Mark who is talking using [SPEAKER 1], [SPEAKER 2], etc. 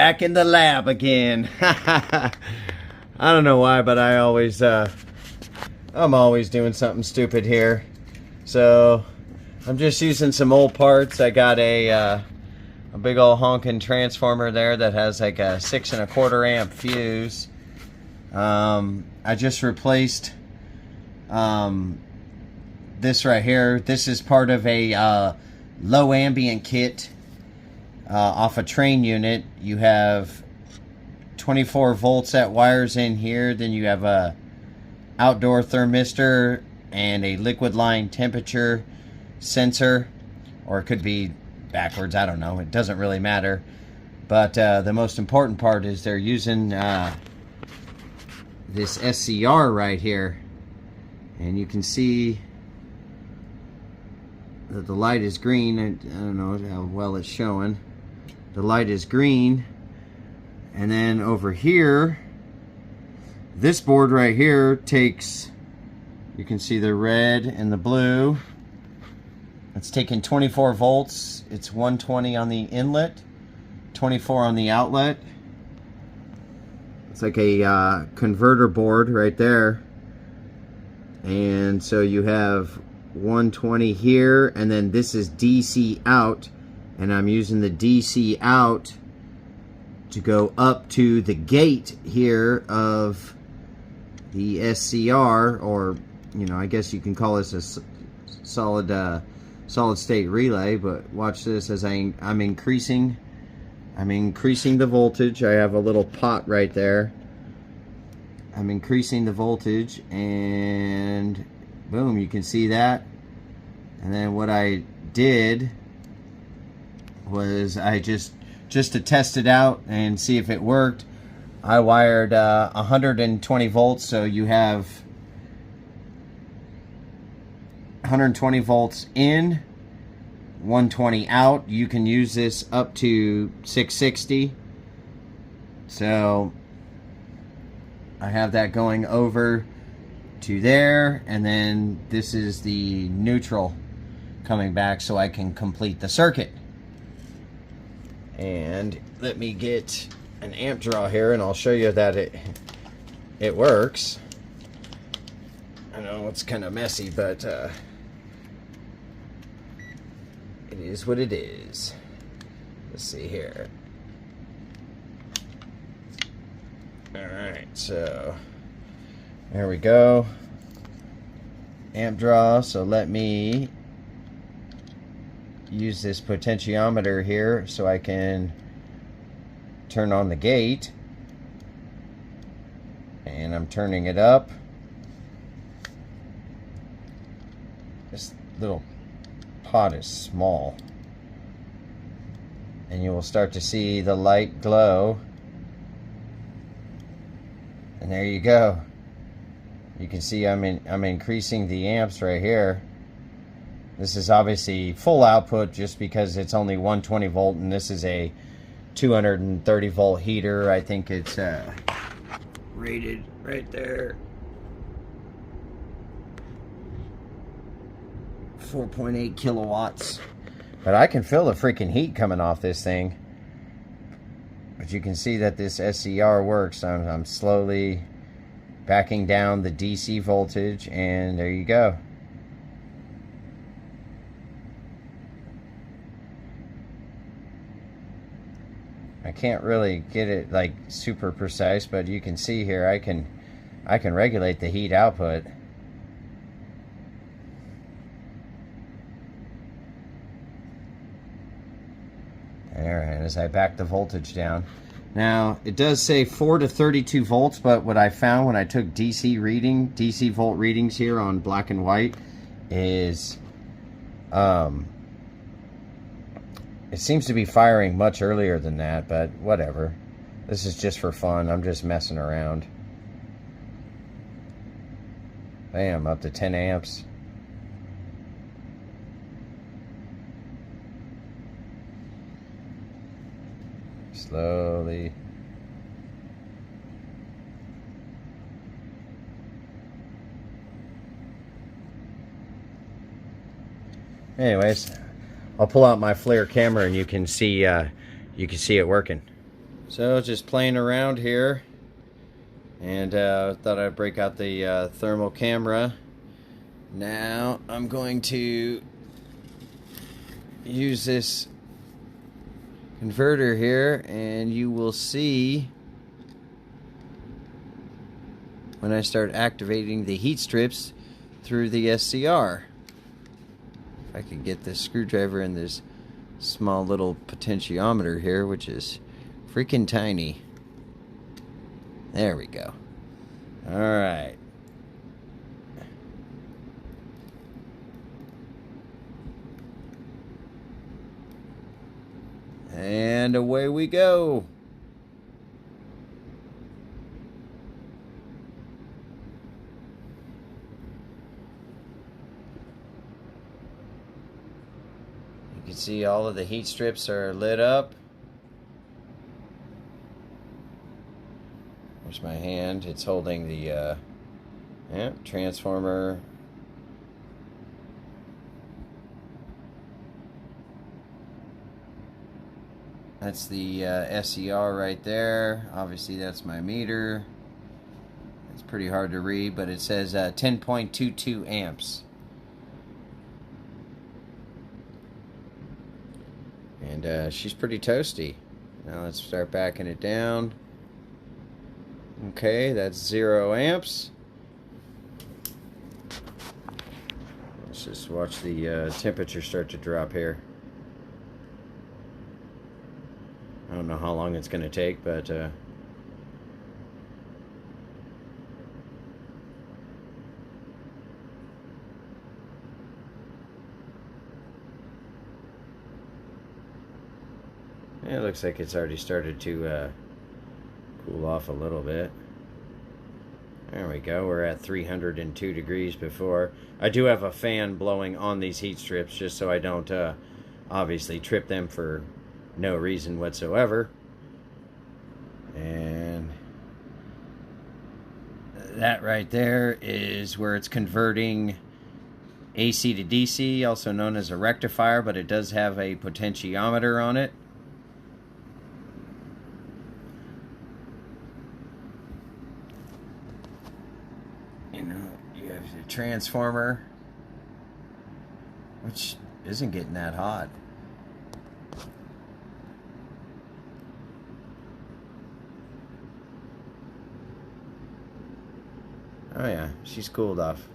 [SPEAKER 1] back in the lab again. I don't know why, but I'm always doing something stupid here. So I'm just using some old parts. I got a big old honking transformer there that has like a 6 1/4 amp fuse. I just replaced this right here. This is part of a low ambient kit off a train unit. You have 24 volts that wires in here. Then you have a outdoor thermistor and a liquid line temperature sensor, or it could be backwards, I don't know, it doesn't really matter. But the most important part is they're using this SCR right here, and you can see that the light is green. I don't know how well it's showing. The light is green, and then over here, this board right here takes, you can see the red and the blue. It's taking 24 volts. It's 120 on the inlet, 24 on the outlet. It's like a converter board right there. And so you have 120 here, and then this is DC out, and I'm using the DC out to go up to the gate here of the SCR, or you know, I guess you can call this a solid state relay. But watch this as I'm increasing the voltage. I have a little pot right there. I'm increasing the voltage, and boom, you can see that. And then what I did was I just to test it out and see if it worked, I wired 120 volts. So you have 120 volts in, 120 out. You can use this up to 660. So I have that going over to there, and then this is the neutral coming back so I can complete the circuit. And let me get an amp draw here, and I'll show you that it works. I know it's kind of messy, but it is what it is. Let's see here. Alright, so there we go. Amp draw. So let me use this potentiometer here so I can turn on the gate, and I'm turning it up. This little pot is small, and you will start to see the light glow, and there you go. You can see I'm increasing the amps right here. This is obviously full output just because it's only 120 volt, and this is a 230 volt heater. I think it's rated right there, 4.8 kilowatts. But I can feel the freaking heat coming off this thing. But you can see that this SCR works. I'm slowly backing down the DC voltage, and there you go. I can't really get it like super precise, but you can see here I can regulate the heat output. There, and as I back the voltage down. Now it does say 4 to 32 volts, but what I found when I took DC volt readings here on black and white is it seems to be firing much earlier than that, but whatever. This is just for fun. I'm just messing around. Bam, up to 10 amps. Slowly. Anyways, I'll pull out my FLIR camera and you can see it working. So just playing around here, and thought I'd break out the thermal camera. Now I'm going to use this converter here, and you will see when I start activating the heat strips through the SCR. If I could get this screwdriver in this small little potentiometer here, which is freaking tiny. There we go. Alright. And away we go. You can see all of the heat strips are lit up. There's my hand. It's holding the transformer. That's the SCR right there. Obviously that's my meter. It's pretty hard to read, but it says 10.22 amps. And she's pretty toasty. Now let's start backing it down. Okay, that's 0 amps. Let's just watch the temperature start to drop here. I don't know how long it's going to take, but yeah, it looks like it's already started to cool off a little bit. There we go. We're at 302 degrees before. I do have a fan blowing on these heat strips just so I don't obviously trip them for no reason whatsoever. And that right there is where it's converting AC to DC, also known as a rectifier, but it does have a potentiometer on it. You know, you have the transformer, which isn't getting that hot. Oh yeah, she's cooled off.